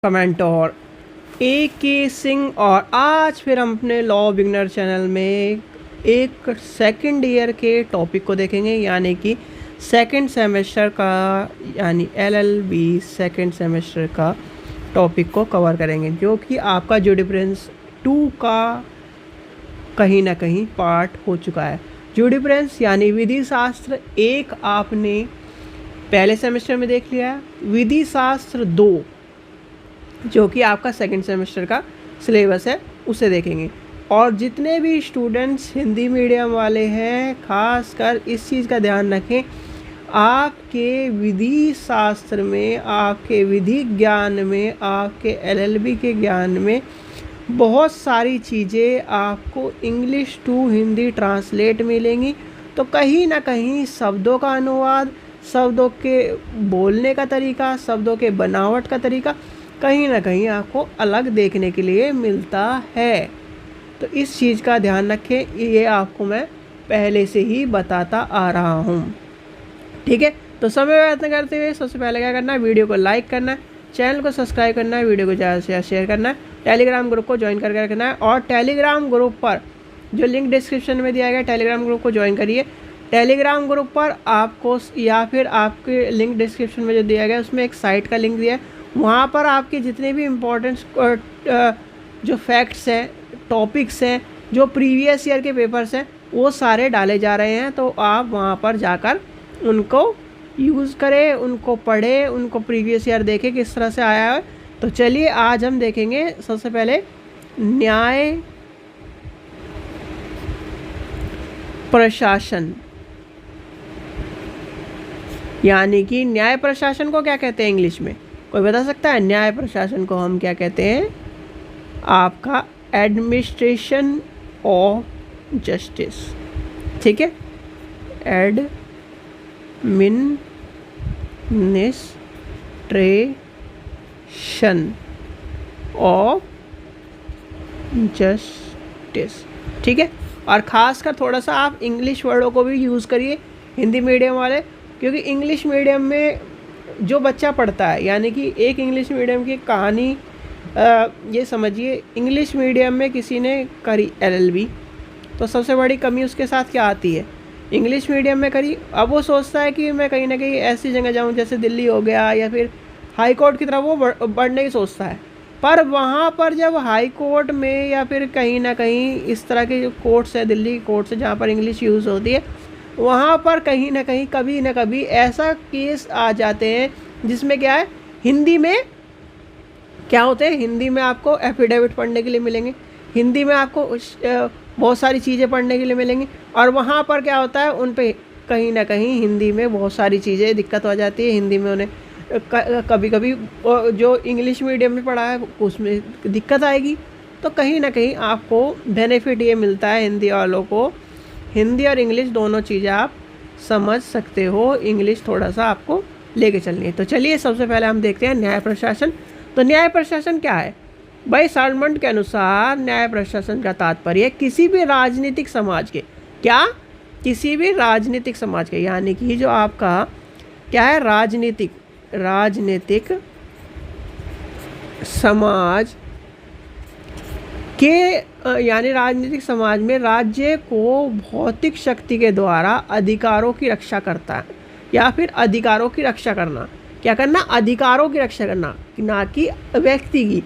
कमेंटोर ए के सिंह। और आज फिर हम अपने लॉ बिगनर चैनल में एक सेकंड ईयर के टॉपिक को देखेंगे, यानी कि सेकंड सेमेस्टर का, यानी LLB सेकंड सेमेस्टर का टॉपिक को कवर करेंगे, जो कि आपका ज्यूरिस्प्रूडेंस 2 का कहीं ना कहीं पार्ट हो चुका है। ज्यूरिस्प्रूडेंस यानी विधि शास्त्र 1 आपने पहले सेमेस्टर में देख लिया है। विधि शास्त्र 2 जो कि आपका सेकंड सेमेस्टर का सिलेबस है, उसे देखेंगे। और जितने भी स्टूडेंट्स हिंदी मीडियम वाले हैं, खासकर इस चीज़ का ध्यान रखें, आपके विधि शास्त्र में, आपके विधि ज्ञान में, आपके LLB के ज्ञान में बहुत सारी चीज़ें आपको इंग्लिश टू हिंदी ट्रांसलेट मिलेंगी। तो कहीं ना कहीं शब्दों का अनुवाद, शब्दों के बोलने का तरीका, शब्दों के बनावट का तरीका कहीं ना कहीं आपको अलग देखने के लिए मिलता है। तो इस चीज़ का ध्यान रखें, ये आपको मैं पहले से ही बताता आ रहा हूँ। ठीक है, तो समय व्यर्थ न करते हुए सबसे पहले क्या करना है, वीडियो को लाइक करना है, चैनल को सब्सक्राइब करना है, वीडियो को ज़्यादा से ज़्यादा शेयर करना है, टेलीग्राम ग्रुप को ज्वाइन करके रखना है। और टेलीग्राम ग्रुप पर जो लिंक डिस्क्रिप्शन में दिया गया, टेलीग्राम ग्रुप को ज्वाइन करिए। टेलीग्राम ग्रुप पर आपको, या फिर आपके लिंक डिस्क्रिप्शन में जो दिया गया उसमें एक साइट का लिंक दिया है, वहाँ पर आपके जितने भी इम्पोर्टेंट जो फैक्ट्स हैं, टॉपिक्स हैं, जो प्रीवियस ईयर के पेपर्स हैं, वो सारे डाले जा रहे हैं। तो आप वहाँ पर जाकर उनको यूज़ करें, उनको पढ़ें, उनको प्रीवियस ईयर देखें किस तरह से आया है। तो चलिए आज हम देखेंगे सबसे पहले न्याय प्रशासन, यानी कि न्याय प्रशासन को क्या कहते हैं इंग्लिश में, कोई बता सकता है? न्याय प्रशासन को हम क्या कहते हैं? आपका एडमिनिस्ट्रेशन ऑफ जस्टिस। ठीक है, एडमिनिस्ट्रेशन ऑफ जस्टिस। ठीक है, और ख़ासकर थोड़ा सा आप इंग्लिश वर्डों को भी यूज़ करिए हिंदी मीडियम वाले, क्योंकि इंग्लिश मीडियम में जो बच्चा पढ़ता है, यानी कि एक इंग्लिश मीडियम की कहानी ये समझिए, इंग्लिश मीडियम में किसी ने करी LLB, तो सबसे बड़ी कमी उसके साथ क्या आती है, इंग्लिश मीडियम में करी, अब वो सोचता है कि मैं कहीं ना कहीं ऐसी जगह जाऊं जैसे दिल्ली हो गया, या फिर हाई कोर्ट की तरफ वो बढ़ने की सोचता है। पर वहाँ पर जब हाई कोर्ट में, या फिर कहीं ना कहीं इस तरह के जो कोर्ट्स है, दिल्ली कोर्ट्स है जहाँ पर इंग्लिश यूज़ होती है, वहाँ पर कहीं ना कहीं कभी ना कभी ऐसा केस आ जाते हैं जिसमें क्या है, हिंदी में क्या होते हैं, हिंदी में आपको एफिडेविट पढ़ने के लिए मिलेंगे, हिंदी में आपको बहुत सारी चीज़ें पढ़ने के लिए मिलेंगी। और वहाँ पर क्या होता है, उन पे कहीं ना कहीं हिंदी में बहुत सारी चीज़ें दिक्कत हो जाती है। हिंदी में उन्हें कभी कभी जो इंग्लिश मीडियम में पढ़ा है उसमें दिक्कत आएगी। तो कहीं ना कहीं आपको बेनिफिट ये मिलता है हिंदी वालों को, हिंदी और इंग्लिश दोनों चीज़ें आप समझ सकते हो, इंग्लिश थोड़ा सा आपको लेके चलनी है। तो चलिए सबसे पहले हम देखते हैं न्याय प्रशासन। तो न्याय प्रशासन क्या है भाई? सालमंड के अनुसार न्याय प्रशासन का तात्पर्य किसी भी राजनीतिक समाज के, क्या, किसी भी राजनीतिक समाज के, यानी कि जो आपका क्या है, राजनीतिक समाज के, यानी राजनीतिक समाज में राज्य को भौतिक शक्ति के द्वारा अधिकारों की रक्षा करता है, या फिर अधिकारों की रक्षा करना, क्या करना, अधिकारों की रक्षा करना, ना कि व्यक्ति की।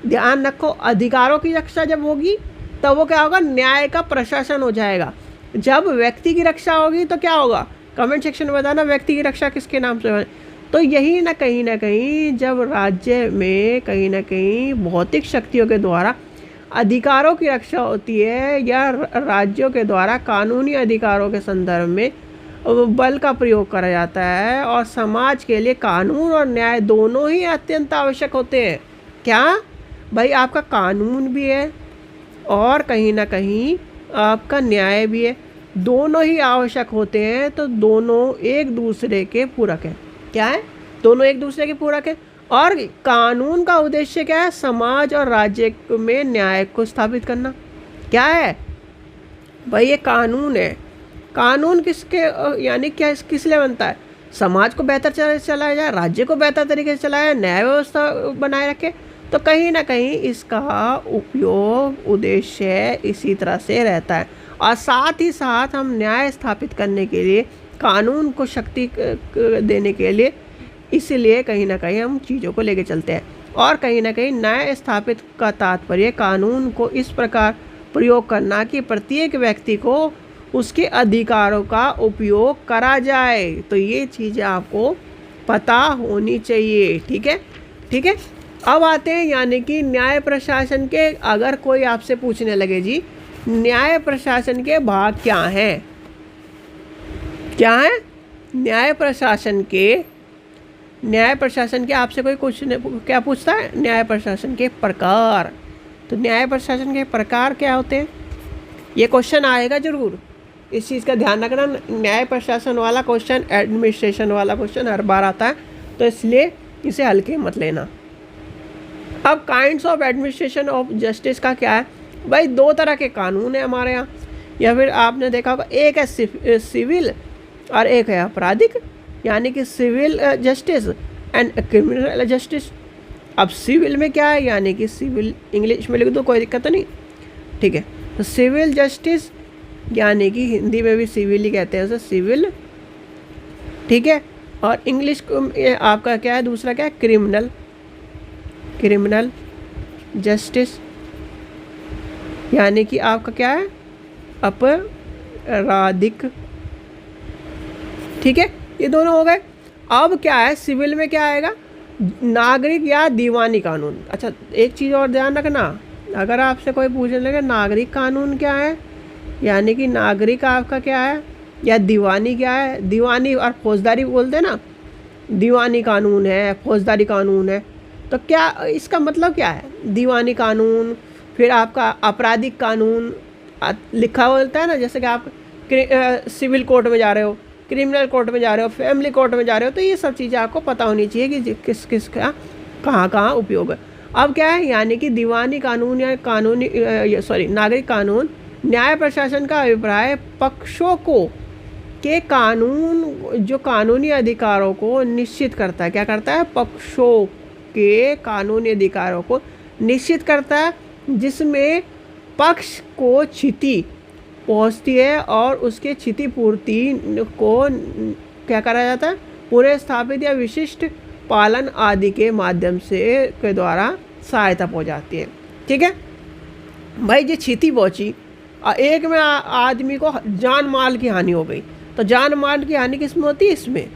ध्यान रखो, अधिकारों की रक्षा जब होगी तब वो क्या होगा, न्याय का प्रशासन हो जाएगा। जब व्यक्ति की रक्षा होगी तो क्या होगा, कमेंट सेक्शन में बताना व्यक्ति की रक्षा किसके नाम से। तो यही ना कहीं जब राज्य में कहीं ना कहीं भौतिक शक्तियों के द्वारा अधिकारों की रक्षा होती है, या राज्यों के द्वारा कानूनी अधिकारों के संदर्भ में बल का प्रयोग करा जाता है, और समाज के लिए कानून और न्याय दोनों ही अत्यंत आवश्यक होते हैं। क्या भाई, आपका कानून भी है और कहीं ना कहीं आपका न्याय भी है, दोनों ही आवश्यक होते हैं। तो दोनों एक दूसरे के पूरक हैं। क्या है, दोनों एक दूसरे के पूरक हैं। और कानून का उद्देश्य क्या है, समाज और राज्य में न्याय को स्थापित करना। क्या है भाई, ये कानून है। कानून किसके, यानी क्या, किस लिए बनता है, समाज को बेहतर चलाया जाए, राज्य को बेहतर तरीके से चलाया, न्याय व्यवस्था बनाए रखे, तो कहीं ना कहीं इसका उपयोग उद्देश्य इसी तरह से रहता है। और साथ ही साथ हम न्याय स्थापित करने के लिए, कानून को शक्ति देने के लिए, इसलिए कहीं ना कहीं हम चीज़ों को लेके चलते हैं। और कहीं ना कहीं न्याय स्थापित का तात्पर्य कानून को इस प्रकार प्रयोग करना कि प्रत्येक व्यक्ति को उसके अधिकारों का उपयोग करा जाए। तो ये चीज़ें आपको पता होनी चाहिए। ठीक है, ठीक है। अब आते हैं यानी कि न्याय प्रशासन के, अगर कोई आपसे पूछने लगे जी न्याय प्रशासन के भाग क्या हैं, क्या है न्याय प्रशासन के आपसे कोई क्या पूछता है, न्याय प्रशासन के प्रकार। तो न्याय प्रशासन के प्रकार क्या होते हैं, ये क्वेश्चन आएगा जरूर, इस चीज़ का ध्यान रखना। न्याय प्रशासन वाला क्वेश्चन, एडमिनिस्ट्रेशन वाला क्वेश्चन हर बार आता है, तो इसलिए इसे हल्के मत लेना। अब kinds of administration of justice का क्या है भाई, दो तरह के कानून है हमारे यहाँ, या फिर आपने देखा होगा एक है सिविल और एक है आपराधिक, यानी कि civil justice and criminal justice. अब सिविल में क्या है, यानी कि सिविल इंग्लिश में लिख दो, कोई दिक्कत नहीं, ठीक है। तो सिविल जस्टिस यानी कि हिंदी में भी सिविल ही कहते हैं उसे, सिविल, ठीक है। और इंग्लिश आपका क्या है, दूसरा क्या है, क्रिमिनल जस्टिस, यानी कि आपका क्या है, आपराधिक। ठीक है, ये दोनों हो गए। अब क्या है, सिविल में क्या आएगा, नागरिक या दीवानी कानून। अच्छा, एक चीज़ और ध्यान रखना, अगर आपसे कोई पूछने लगे नागरिक कानून क्या है, यानी कि नागरिक आपका क्या है, या दीवानी क्या है, दीवानी और फौजदारी बोलते हैं ना, दीवानी कानून है, फौजदारी कानून है, तो क्या इसका मतलब क्या है, दीवानी कानून, फिर आपका आपराधिक कानून लिखा होता है ना, जैसे कि आप सिविल कोर्ट में जा रहे हो, क्रिमिनल कोर्ट में जा रहे हो, फैमिली कोर्ट में जा रहे हो, तो ये सब चीज़ें आपको पता होनी चाहिए कि किस किस का कहाँ उपयोग है। अब क्या है, यानी कि दीवानी कानून या नागरिक कानून न्याय प्रशासन का अभिप्राय पक्षों को के कानून, जो कानूनी अधिकारों को निश्चित करता है, क्या करता है, पक्षों के कानूनी अधिकारों को निश्चित करता है, जिसमें पक्ष को क्षति पहुंचती है और उसके क्षतिपूर्ति को क्या करा जाता है, पूरे स्थापित या विशिष्ट पालन आदि के माध्यम से के द्वारा सहायता पहुंचाती है। ठीक है भाई, ये क्षति पहुंची, एक में आदमी को जान माल की हानि हो गई, तो जान माल की हानि किस में होती है, इसमें।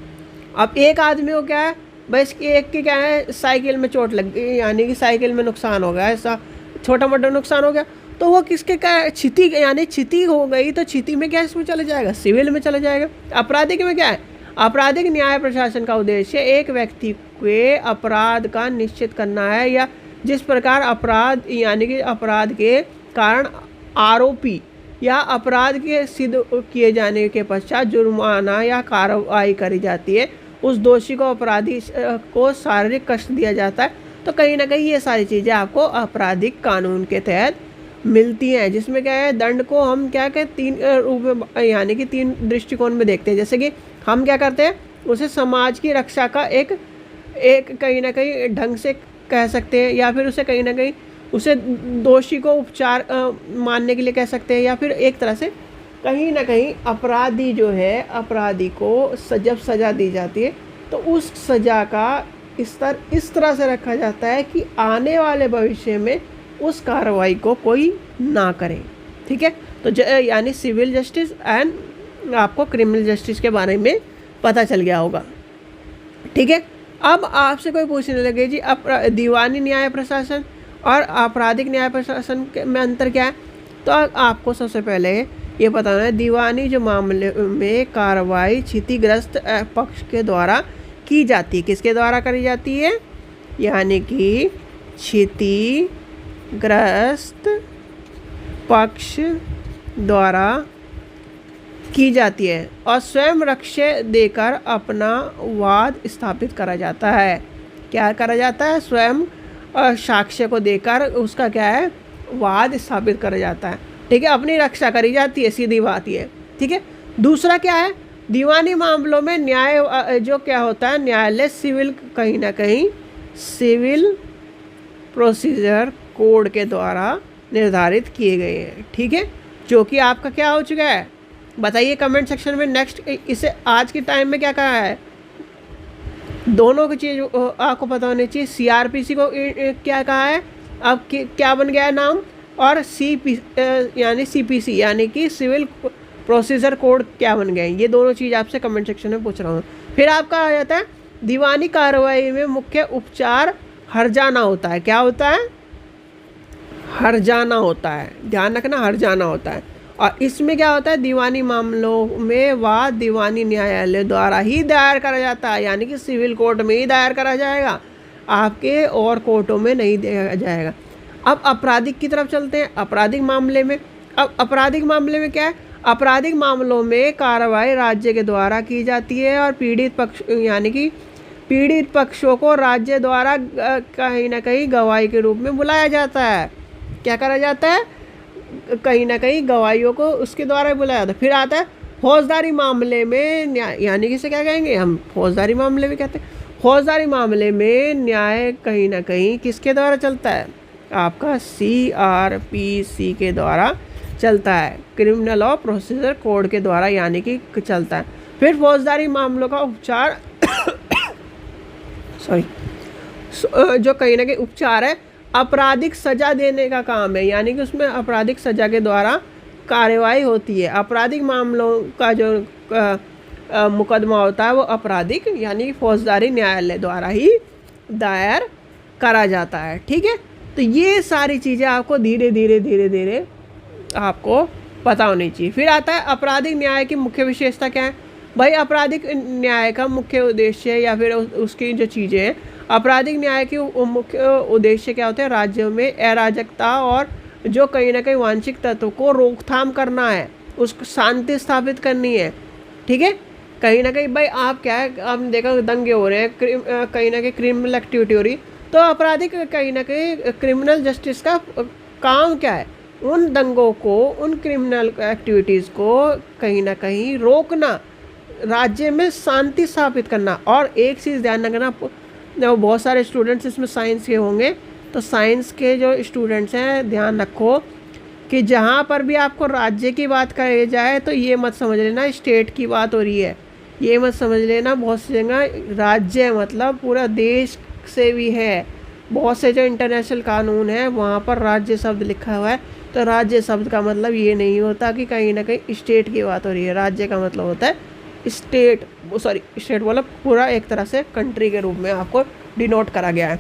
अब एक आदमी को क्या है भाई, इसकी एक की क्या है, साइकिल में चोट लग गई, यानी कि साइकिल में नुकसान हो गया, ऐसा छोटा मोटा नुकसान हो गया, तो वो किसके क्या, क्षति, यानी क्षति हो गई, तो क्षति में क्या इसमें चला जाएगा, सिविल में चला जाएगा। आपराधिक में क्या है, आपराधिक न्याय प्रशासन का उद्देश्य एक व्यक्ति के अपराध का निश्चित करना है, या जिस प्रकार अपराध यानी कि अपराध के कारण आरोपी या अपराध के सिद्ध किए जाने के पश्चात जुर्माना या कार्रवाई करी जाती है, उस दोषी को, अपराधी को शारीरिक कष्ट दिया जाता है। तो कहीं ना कहीं ये सारी चीज़ें आपको आपराधिक कानून के तहत मिलती हैं, जिसमें क्या है, दंड को हम क्या कहते, तीन रूप में यानी कि तीन दृष्टिकोण में देखते हैं। जैसे कि हम क्या करते हैं, उसे समाज की रक्षा का एक कहीं ना कहीं ढंग से कह सकते हैं, या फिर उसे कहीं ना कहीं उसे दोषी को उपचार मानने के लिए कह सकते हैं, या फिर एक तरह से कहीं ना कहीं अपराधी जो है, अपराधी को जब सज़ा दी जाती है तो उस सज़ा का स्तर इस तरह से रखा जाता है कि आने वाले भविष्य में उस कार्रवाई को कोई ना करे। ठीक है, तो यानी सिविल जस्टिस एंड आपको क्रिमिनल जस्टिस के बारे में पता चल गया होगा। ठीक है, अब आपसे कोई पूछने लगे जी दीवानी न्याय प्रशासन और आपराधिक न्याय प्रशासन में अंतर क्या है, तो आपको सबसे पहले ये बताना है, दीवानी जो मामले में कार्रवाई क्षतिग्रस्त पक्ष के द्वारा की जाती है, किसके द्वारा करी जाती है, यानी कि क्षतिग्रस्त पक्ष द्वारा की जाती है, और स्वयं रक्षा देकर अपना वाद स्थापित करा जाता है। क्या करा जाता है, स्वयं साक्ष्य को देकर उसका क्या है, वाद स्थापित करा जाता है। ठीक है, अपनी रक्षा करी जाती है, सीधी बात ये। ठीक है, दूसरा क्या है, दीवानी मामलों में न्याय जो क्या होता है, न्यायालय सिविल कहीं ना कहीं सिविल प्रोसीजर कोड के द्वारा निर्धारित किए गए हैं, ठीक है, जो कि आपका क्या हो चुका है बताइए कमेंट सेक्शन में। नेक्स्ट इसे आज के टाइम में क्या कहा है, दोनों की चीज़ आपको पता होनी चाहिए। सीआरपीसी को क्या कहा है, अब क्या बन गया है नाम, और यानी सीपीसी यानी कि सिविल प्रोसीजर कोड क्या बन गए, ये दोनों चीज़ आपसे कमेंट सेक्शन में पूछ रहा हूँ। फिर आपका आ जाता है दीवानी कार्रवाई में मुख्य उपचार हर्जाना होता है। क्या होता है, हर्जाना होता है, ध्यान रखना हर्जाना होता है। और इसमें क्या होता है, दीवानी मामलों में वाद दीवानी न्यायालय द्वारा ही दायर करा जाता है, यानी कि सिविल कोर्ट में ही दायर करा जाएगा, आपके और कोर्टों में नहीं दिया जाएगा। अब आपराधिक की तरफ चलते हैं। आपराधिक मामले में, अब आपराधिक मामले में क्या है, आपराधिक मामलों में कार्रवाई राज्य के द्वारा की जाती है और पीड़ित पक्ष यानी कि पीड़ित पक्षों को राज्य द्वारा कहीं ना कहीं गवाही के रूप में बुलाया जाता है। क्या करा जाता है, कहीं ना कहीं गवाहियों को उसके द्वारा बुलाया जाता है। फिर आता है फौजदारी मामले में यानी कि इसे क्या कहेंगे हम, फौजदारी मामले में कहते हैं। फौजदारी मामले में न्याय कहीं ना कहीं किसके द्वारा चलता है, आपका सीआरपीसी के द्वारा चलता है, क्रिमिनल लॉ प्रोसीजर कोड के द्वारा यानी कि चलता है। फिर फौजदारी मामलों का उपचार जो कहीं ना कहीं उपचार है आपराधिक सजा देने का काम है, यानी कि उसमें आपराधिक सजा के द्वारा कार्रवाई होती है। आपराधिक मामलों का जो मुकदमा होता है वो आपराधिक यानी फौजदारी न्यायालय द्वारा ही दायर करा जाता है, ठीक है। तो ये सारी चीज़ें आपको धीरे धीरे आपको पता होनी चाहिए। फिर आता है आपराधिक न्याय की मुख्य विशेषता क्या है। भाई आपराधिक न्याय का मुख्य उद्देश्य या फिर उसकी जो चीज़ें हैं, आपराधिक न्याय की मुख्य उद्देश्य क्या होते हैं, राज्यों में अराजकता और जो कहीं ना कहीं वांछित तत्व को रोकथाम करना है, उसको शांति स्थापित करनी है, ठीक है। कहीं ना कहीं भाई आप क्या है, आपने देखा दंगे हो रहे हैं, कहीं ना कहीं क्रिमिनल एक्टिविटी हो रही, तो आपराधिक कहीं ना कहीं क्रिमिनल जस्टिस का काम क्या है, उन दंगों को, उन क्रिमिनल एक्टिविटीज़ को कहीं ना कहीं रोकना, राज्य में शांति स्थापित करना। और एक चीज़ ध्यान रखना, बहुत सारे स्टूडेंट्स इसमें साइंस के होंगे, तो साइंस के जो स्टूडेंट्स हैं ध्यान रखो कि जहाँ पर भी आपको राज्य की बात करी जाए तो ये मत समझ लेना स्टेट की बात हो रही है, ये मत समझ लेना बहुत सी जगह राज्य मतलब पूरा देश से भी है। बहुत से जो इंटरनेशनल कानून है वहाँ पर राज्य शब्द लिखा हुआ है, तो राज्य शब्द का मतलब ये नहीं होता कि कहीं ना कहीं स्टेट की बात हो रही है। राज्य का मतलब होता है स्टेट बोला पूरा एक तरह से कंट्री के रूप में आपको डिनोट करा गया है,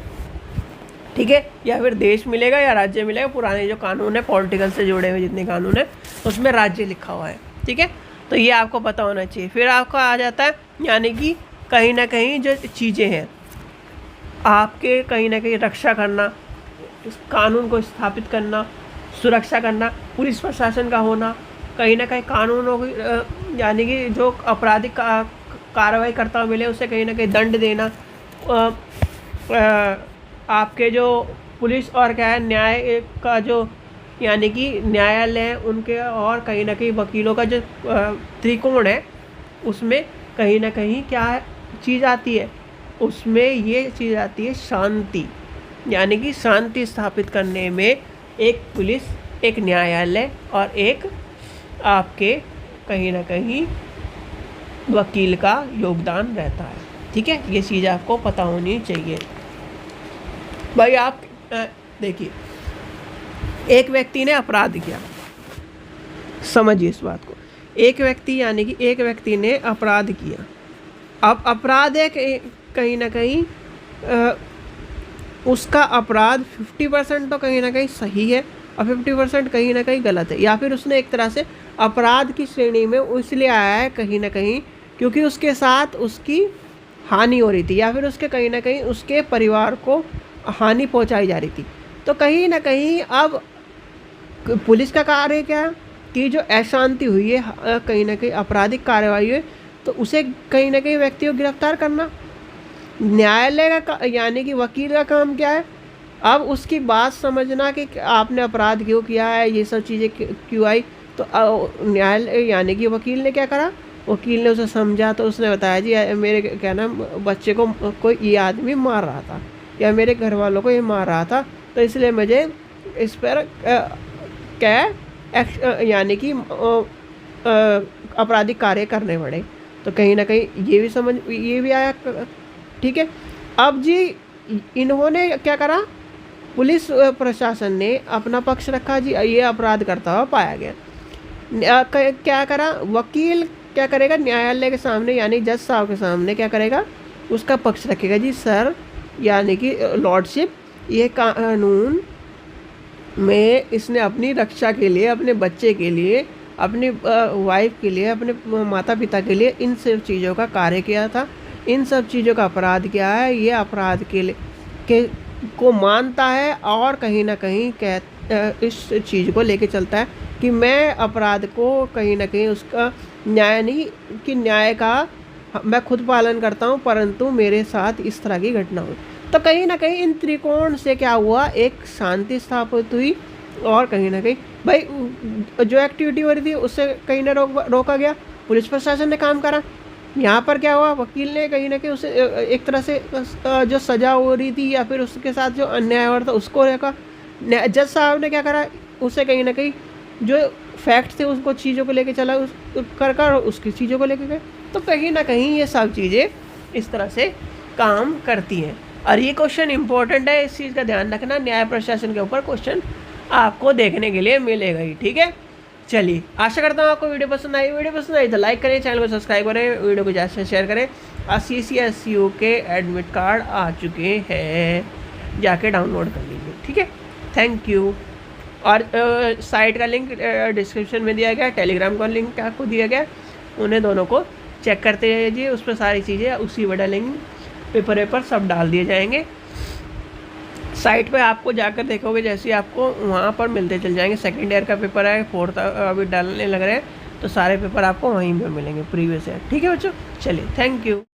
ठीक है। या फिर देश मिलेगा या राज्य मिलेगा, पुराने जो कानून है पॉलिटिकल से जुड़े हुए जितने कानून है उसमें राज्य लिखा हुआ है, ठीक है। तो ये आपको पता होना चाहिए। फिर आपका आ जाता है यानी कि कहीं ना कहीं जो चीज़ें हैं आपके कहीं ना कहीं रक्षा करना, कानून को स्थापित करना, सुरक्षा करना, पुलिस प्रशासन का होना, कहीं ना कहीं कानूनों की यानी कि जो आपराधिक कार्रवाई करता मिले उसे कहीं ना कहीं दंड देना, आपके जो पुलिस और क्या है न्याय का जो यानी कि न्यायालय है उनके और कहीं ना कहीं वकीलों का जो त्रिकोण है उसमें कहीं ना कहीं क्या चीज़ आती है, उसमें ये चीज़ आती है शांति, यानी कि शांति स्थापित करने में एक पुलिस, एक न्यायालय और एक आपके कहीं ना कहीं वकील का योगदान रहता है, ठीक है। ये चीज़ आपको पता होनी चाहिए। भाई आप देखिए एक व्यक्ति ने अपराध किया, समझिए इस बात को, एक व्यक्ति यानी कि एक व्यक्ति ने अपराध किया। अब अपराध है कहीं ना कहीं उसका अपराध 50% तो कहीं ना कहीं सही है और 50% कहीं ना कहीं गलत है, या फिर उसने एक तरह से अपराध की श्रेणी में इसलिए आया है कहीं ना कहीं क्योंकि उसके साथ उसकी हानि हो रही थी या फिर उसके कहीं ना कहीं उसके परिवार को हानि पहुंचाई जा रही थी। तो कहीं ना कहीं अब पुलिस का कार्य क्या है कि जो अशांति हुई है, कहीं ना कहीं आपराधिक कार्रवाई हुई, तो उसे कहीं ना कहीं व्यक्ति को गिरफ्तार करना। न्यायालय का यानी कि वकील का काम क्या है, अब उसकी बात समझना कि आपने अपराध क्यों किया है, ये सब चीज़ें क्यों आई। तो न्यायालय यानी कि वकील ने क्या करा, वकील ने उसे समझा तो उसने बताया जी मेरे क्या नाम बच्चे को कोई ये आदमी मार रहा था या मेरे घर वालों को ये मार रहा था, तो इसलिए मुझे इस पर यानी कि आपराधिक कार्य करने पड़े। तो कहीं ना कहीं ये भी आया। ठीक है, अब जी इन्होंने क्या करा, पुलिस प्रशासन ने अपना पक्ष रखा जी, ये अपराध करता हुआ पाया गया। क्या करा वकील, क्या करेगा न्यायालय के सामने यानी जज साहब के सामने क्या करेगा, उसका पक्ष रखेगा जी सर यानी कि लॉर्डशिप, ये कानून में इसने अपनी रक्षा के लिए, अपने बच्चे के लिए, अपनी वाइफ के लिए, अपने माता पिता के लिए इन सब चीज़ों का कार्य किया था, इन सब चीज़ों का अपराध किया है, ये अपराध के को मानता है और कहीं ना कहीं इस चीज़ को लेके चलता है कि मैं अपराध को कहीं ना कहीं उसका न्याय नहीं कि न्याय का मैं खुद पालन करता हूँ, परंतु मेरे साथ इस तरह की घटना हुई। तो कहीं ना कहीं इन त्रिकोण से क्या हुआ, एक शांति स्थापित हुई और कहीं ना कहीं भाई जो एक्टिविटी हो रही थी उससे कहीं ना रोका गया, पुलिस प्रशासन ने काम करा। यहाँ पर क्या हुआ, वकील ने कहीं ना कहीं उसे एक तरह से जो सज़ा हो रही थी या फिर उसके साथ जो अन्याय हो रहा था उसको रोका। जज साहब ने क्या करा, उसे कहीं ना कहीं जो फैक्ट थे उसको चीज़ों को लेके चला कर उसकी चीज़ों को लेके गए। तो कहीं ना कहीं ये सब चीज़ें इस तरह से काम करती हैं और ये क्वेश्चन इंपॉर्टेंट है, इस चीज़ का ध्यान रखना, न्याय प्रशासन के ऊपर क्वेश्चन आपको देखने के लिए मिलेगा ही। ठीक है, चलिए आशा करता हूँ आपको वीडियो पसंद आई तो लाइक करें, चैनल को सब्सक्राइब करें, वीडियो को ज़्यादा से शेयर करें। CCSU के एडमिट कार्ड आ चुके हैं, जाके डाउनलोड कर लीजिए। ठीक है, थैंक यू। और साइट का लिंक डिस्क्रिप्शन में दिया गया, टेलीग्राम का लिंक आपको दिया गया, उन्हें दोनों को चेक करते रहिए, उस पर सारी चीज़ें उसी पर डालेंगे, पेपर सब डाल दिए जाएंगे। साइट पे आपको जाकर देखोगे जैसे आपको वहाँ पर मिलते चल जाएंगे। सेकंड ईयर का पेपर है, फोर्थ अभी डालने लग रहे हैं, तो सारे पेपर आपको वहीं पर मिलेंगे प्रीवियस ईयर। ठीक है बच्चों, चलिए थैंक यू।